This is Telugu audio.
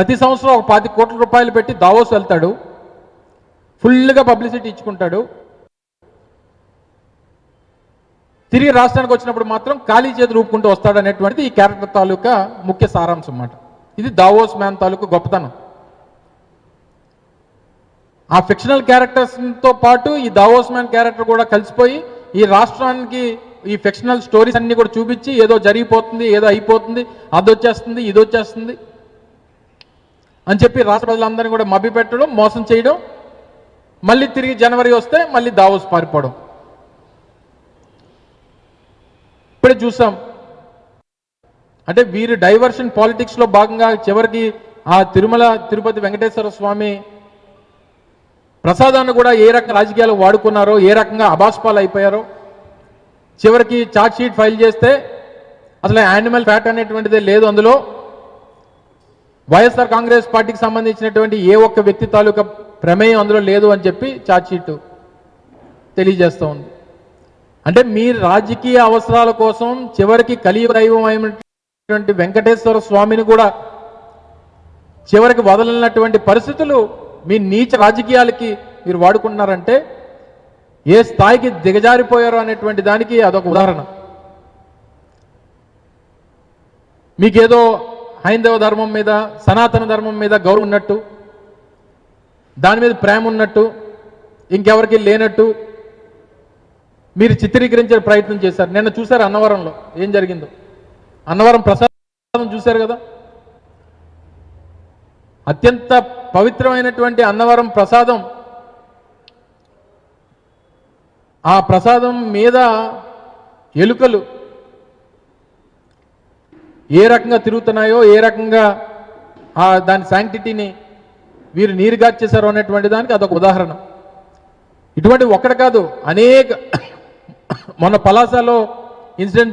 ప్రతి సంవత్సరం ఒక 10 కోట్ల రూపాయలు పెట్టి దావోస్ వెళ్తాడు, ఫుల్గా పబ్లిసిటీ ఇచ్చుకుంటాడు. తిరిగి రాష్ట్రానికి వచ్చినప్పుడు మాత్రం ఖాళీ చేతులు ఊపుకుంటూ వస్తాడు అనేటువంటిది ఈ క్యారెక్టర్ తాలూకా ముఖ్య సారాంశం అన్నమాట. ఇది దావోస్ మ్యాన్ తాలూకు గొప్పతనం. ఆ ఫిక్షనల్ క్యారెక్టర్స్తో పాటు ఈ దావోస్ మ్యాన్ క్యారెక్టర్ కూడా కలిసిపోయి ఈ రాష్ట్రానికి ఈ ఫిక్షనల్ స్టోరీస్ అన్ని కూడా చూపించి ఏదో జరిగిపోతుంది, ఏదో అయిపోతుంది, అది వచ్చేస్తుంది, ఇది వచ్చేస్తుంది అని చెప్పి రాష్ట్ర ప్రజలందరినీ కూడా మభ్యపెట్టడం, మోసం చేయడం, మళ్ళీ తిరిగి జనవరి వస్తే మళ్ళీ దావోస్ పారిపోవడం. ఇప్పుడే చూసాం. అంటే వీరు డైవర్షన్ పాలిటిక్స్లో భాగంగా చివరికి ఆ తిరుమల తిరుపతి వెంకటేశ్వర స్వామి ప్రసాదాన్ని కూడా ఏ రకంగా రాజకీయాలు వాడుకున్నారో, ఏ రకంగా అబాస్పాలు అయిపోయారో, చివరికి ఛార్జ్ షీట్ ఫైల్ చేస్తే అసలు యానిమల్ ఫ్యాట్ అనేటువంటిదే లేదు అందులో, వైఎస్ఆర్ కాంగ్రెస్ పార్టీకి సంబంధించినటువంటి ఏ ఒక్క వ్యక్తి తాలూకా ప్రమేయం అందులో లేదు అని చెప్పి ఛార్జ్ షీట్ తెలియజేస్తూ ఉంది. అంటే మీ రాజకీయ అవసరాల కోసం చివరికి కలియుగ దైవం అయినటువంటి వెంకటేశ్వర స్వామిని కూడా చివరికి వదలనటువంటి పరిస్థితులు మీ నీచ రాజకీయాలకి మీరు వాడుకుంటున్నారంటే ఏ స్థాయికి దిగజారిపోయారో అనేటువంటి దానికి అదొక ఉదాహరణ. మీకేదో హైందవ ధర్మం మీద, సనాతన ధర్మం మీద గౌరవం ఉన్నట్టు, దాని మీద ప్రేమ ఉన్నట్టు, ఇంకెవరికి లేనట్టు మీరు చిత్రీకరించే ప్రయత్నం చేశారు. నిన్న చూశారు అన్నవరంలో ఏం జరిగిందో. అన్నవరం ప్రసాదం చూశారు కదా. అత్యంత పవిత్రమైనటువంటి అన్నవరం ప్రసాదం, ఆ ప్రసాదం మీద ఎలుకలు ఏ రకంగా తిరుగుతున్నాయో, ఏ రకంగా దాని శాంక్టిటీని వీరు నీరుగార్చేశారో అనేటువంటి దానికి అదొక ఉదాహరణ. ఇటువంటి ఒక్కటి కాదు, అనేక మొన్న పలాసలో ఇన్సిడెంట్